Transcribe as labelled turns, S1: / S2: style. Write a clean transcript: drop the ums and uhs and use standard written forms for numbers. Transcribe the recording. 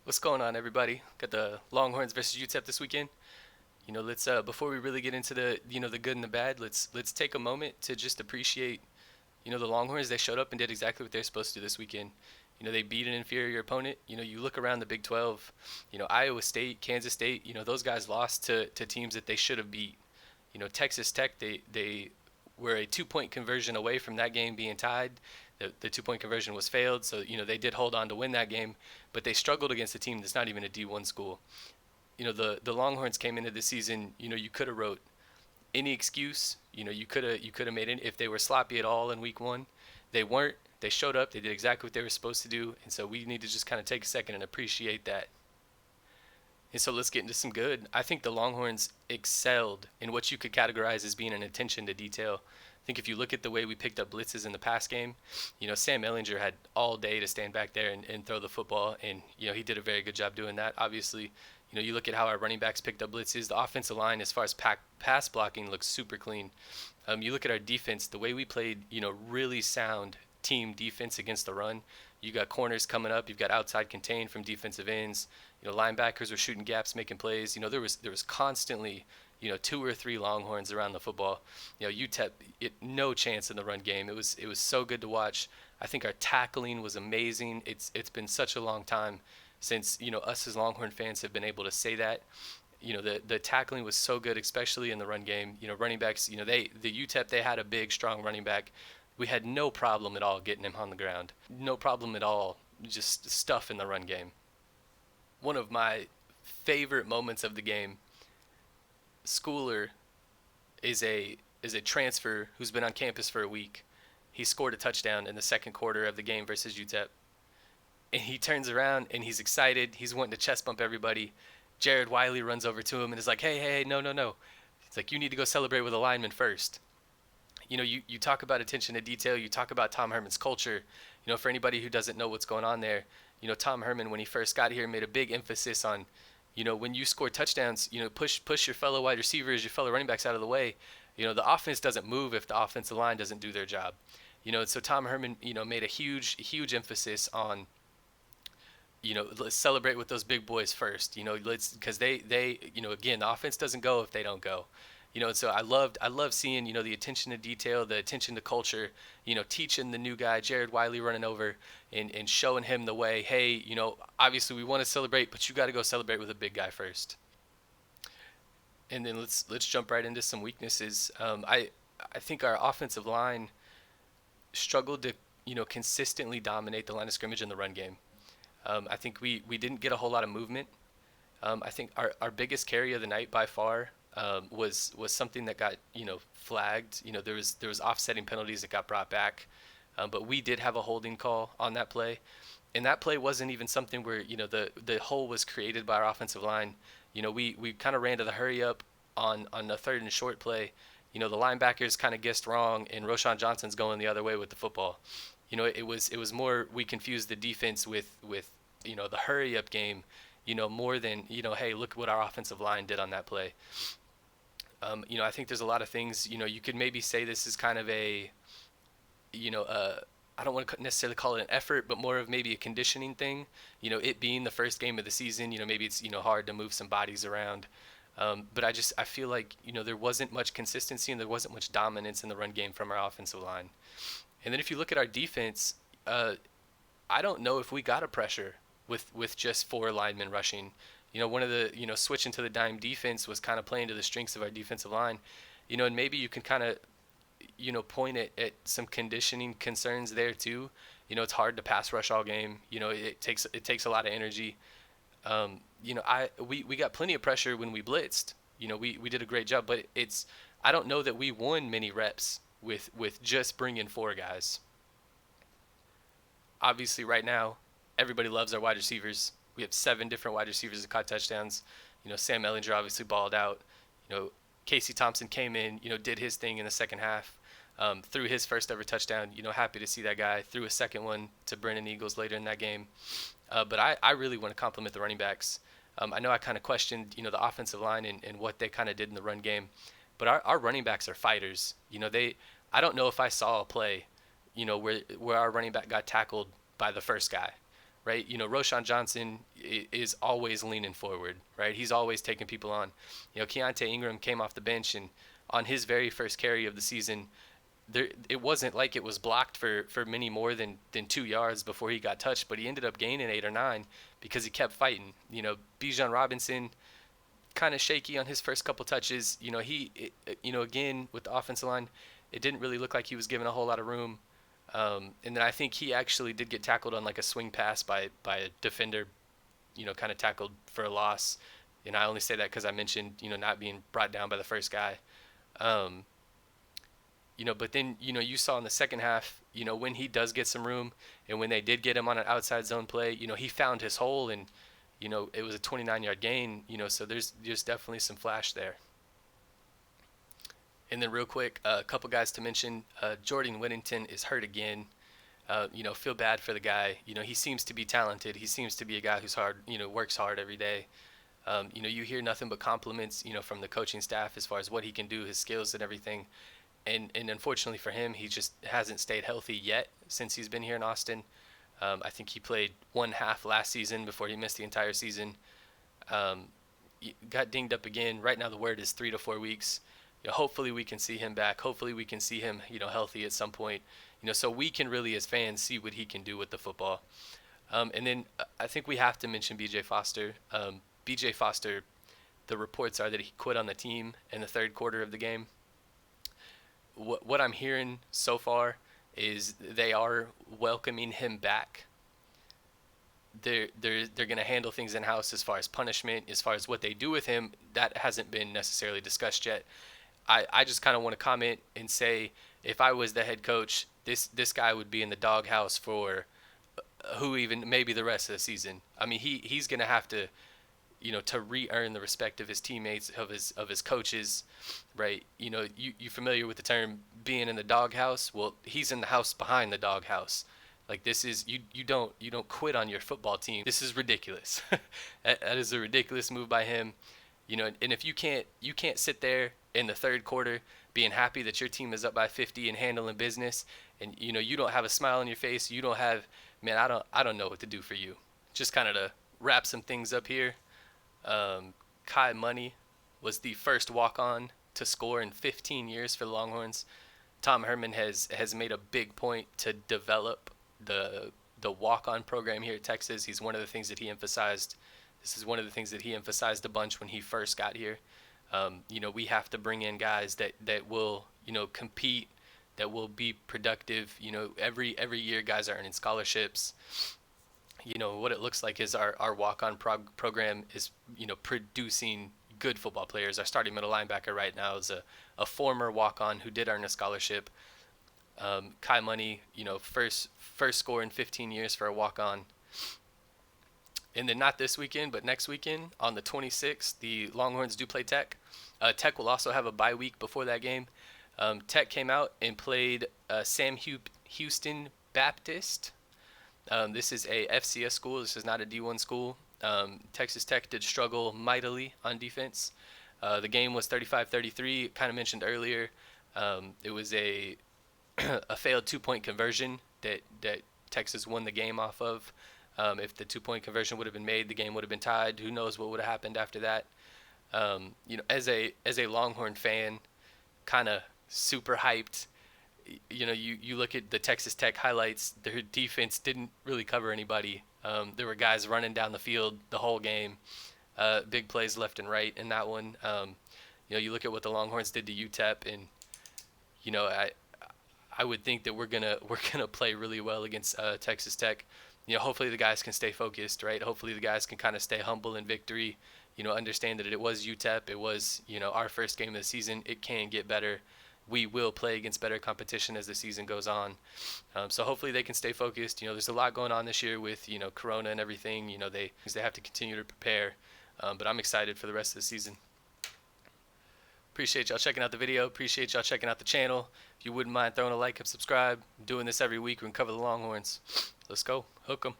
S1: What's going on, everybody? Got the Longhorns versus Utep this weekend. Let's before we really get into the good and the bad, let's take a moment to just appreciate, the Longhorns. They showed up and did exactly what they're supposed to this weekend. They beat an inferior opponent. You look around the Big 12, Iowa State, Kansas State, those guys lost to teams that they should have beat. Texas Tech, they were a 2 point conversion away from that game being tied. The 2 point conversion was failed, so they did hold on to win that game, but they struggled against a team that's not even a D1 school. The Longhorns came into the season. You could have wrote any excuse. You could have made it if they were sloppy at all in week one. They weren't. They showed up. They did exactly what they were supposed to do, and so we need to just kind of take a second and appreciate that. And so let's get into some good. I think the Longhorns excelled in what you could categorize as being an attention to detail. I think if you look at the way we picked up blitzes in the pass game, Sam Ellinger had all day to stand back there and throw the football, and he did a very good job doing that. Obviously, you look at how our running backs picked up blitzes. The offensive line, as far as pass blocking, looks super clean. You look at our defense, the way we played, really sound team defense against the run. You got corners coming up. You've got outside contain from defensive ends. Linebackers were shooting gaps, making plays. There was constantly, two or three Longhorns around the football. UTEP, no chance in the run game. It was so good to watch. I think our tackling was amazing. It's been such a long time since us as Longhorn fans have been able to say that. The tackling was so good, especially in the run game. Running backs. The UTEP, they had a big, strong running back. We had no problem at all getting him on the ground. No problem at all. Just stuff in the run game. One of my favorite moments of the game. Schooler is a transfer who's been on campus for a week. He scored a touchdown in the second quarter of the game versus UTEP. And he turns around and he's excited. He's wanting to chest bump everybody. Jared Wiley runs over to him and is like, hey, no, no, no. It's like, you need to go celebrate with a lineman first. You talk about attention to detail. You talk about Tom Herman's culture. For anybody who doesn't know what's going on there, Tom Herman, when he first got here, made a big emphasis on, when you score touchdowns, push your fellow wide receivers, your fellow running backs out of the way. The offense doesn't move if the offensive line doesn't do their job. So Tom Herman, made a huge emphasis on, let's celebrate with those big boys first. Because again, the offense doesn't go if they don't go. So I love seeing, the attention to detail, the attention to culture, teaching the new guy, Jared Wiley, running over and showing him the way. Hey, obviously we want to celebrate, but you got to go celebrate with a big guy first. And then let's jump right into some weaknesses. I think our offensive line struggled to, consistently dominate the line of scrimmage in the run game. I think we didn't get a whole lot of movement. I think our biggest carry of the night by far was something that got flagged. There was offsetting penalties that got brought back, but we did have a holding call on that play, and that play wasn't even something where the hole was created by our offensive line. We kind of ran to the hurry up on the third and short play. The linebackers kind of guessed wrong, and Roshan Johnson's going the other way with the football. It was more we confused the defense with the hurry up game. More than hey, look what our offensive line did on that play. I think there's a lot of things. You could maybe say this is kind of I don't want to necessarily call it an effort, but more of maybe a conditioning thing. It being the first game of the season, maybe it's hard to move some bodies around. But I feel like there wasn't much consistency and there wasn't much dominance in the run game from our offensive line. And then if you look at our defense, I don't know if we got a pressure with just four linemen rushing. One of the switching to the dime defense was kind of playing to the strengths of our defensive line. And maybe you can kind of point at some conditioning concerns there too. It's hard to pass rush all game. It takes a lot of energy. We got plenty of pressure when we blitzed. We did a great job, but I don't know that we won many reps with just bringing four guys. Obviously, right now, everybody loves our wide receivers. We have 7 different wide receivers that caught touchdowns. Sam Ellinger obviously balled out. Casey Thompson came in, did his thing in the second half, threw his first ever touchdown. Happy to see that guy. Threw a second one to Brennan Eagles later in that game. But I really want to compliment the running backs. I know I kind of questioned, the offensive line and what they kind of did in the run game. But our running backs are fighters. I don't know if I saw a play, where our running back got tackled by the first guy, right? Roshan Johnson is always leaning forward, right? He's always taking people on. Keontae Ingram came off the bench, and on his very first carry of the season, it wasn't like it was blocked for many more than 2 yards before he got touched, but he ended up gaining 8 or 9 because he kept fighting. Bijan Robinson kind of shaky on his first couple touches. Again with the offensive line, it didn't really look like he was given a whole lot of room. And then I think he actually did get tackled on like a swing pass by a defender, kind of tackled for a loss. And I only say that because I mentioned, not being brought down by the first guy. But then, you saw in the second half, when he does get some room and when they did get him on an outside zone play, he found his hole, and, it was a 29-yard gain, so there's definitely some flash there. And then real quick, a couple guys to mention. Jordan Whittington is hurt again. Feel bad for the guy. He seems to be talented. He seems to be a guy who's hard, works hard every day. You hear nothing but compliments, from the coaching staff as far as what he can do, his skills and everything. And unfortunately for him, he just hasn't stayed healthy yet since he's been here in Austin. I think he played one half last season before he missed the entire season. Got dinged up again. Right now the word is 3 to 4 weeks. Hopefully we can see him back. Hopefully we can see him, healthy at some point. So we can really, as fans, see what he can do with the football. And then I think we have to mention B.J. Foster. B.J. Foster, the reports are that he quit on the team in the third quarter of the game. What I'm hearing so far is they are welcoming him back. They're going to handle things in house as far as punishment, as far as what they do with him. That hasn't been necessarily discussed yet. I just kind of want to comment and say, if I was the head coach, this guy would be in the doghouse for maybe the rest of the season. I mean, he's going to have to, to re-earn the respect of his teammates, of his coaches, right? You familiar with the term being in the doghouse? Well, he's in the house behind the doghouse. Like, this is you don't quit on your football team. This is ridiculous. That is a ridiculous move by him. And if you can't sit there in the third quarter being happy that your team is up by 50 and handling business, and you don't have a smile on your face, you don't have, man, I don't know what to do for you. Just kind of to wrap some things up here. Kai Money was the first walk-on to score in 15 years for the Longhorns. Tom Herman has made a big point to develop the walk-on program here at Texas. He's one of the things that he emphasized. This is one of the things that he emphasized a bunch when he first got here. We have to bring in guys that will, compete, that will be productive. Every year guys are earning scholarships. What it looks like is our walk-on program is, producing good football players. Our starting middle linebacker right now is a former walk-on who did earn a scholarship. Kai Money, first score in 15 years for a walk-on. And then not this weekend, but next weekend on the 26th, the Longhorns do play Tech. Tech will also have a bye week before that game. Tech came out and played Sam Houston Baptist. This is a FCS school. This is not a D1 school. Texas Tech did struggle mightily on defense. The game was 35-33. Kind of mentioned earlier. It was a failed 2-point conversion that Texas won the game off of. If the 2-point conversion would have been made, the game would have been tied. Who knows what would have happened after that? As a Longhorn fan, kind of super hyped. You look at the Texas Tech highlights. Their defense didn't really cover anybody. There were guys running down the field the whole game. Big plays left and right in that one. You look at what the Longhorns did to Utep, and I would think that we're gonna play really well against Texas Tech. Hopefully the guys can stay focused, right? Hopefully the guys can kind of stay humble in victory. Understand that it was UTEP. It was, our first game of the season. It can get better. We will play against better competition as the season goes on. So hopefully they can stay focused. There's a lot going on this year with, Corona and everything. They have to continue to prepare. But I'm excited for the rest of the season. Appreciate y'all checking out the video. Appreciate y'all checking out the channel. If you wouldn't mind throwing a like and subscribe. I'm doing this every week. We can cover the Longhorns. Let's go. Hook 'em.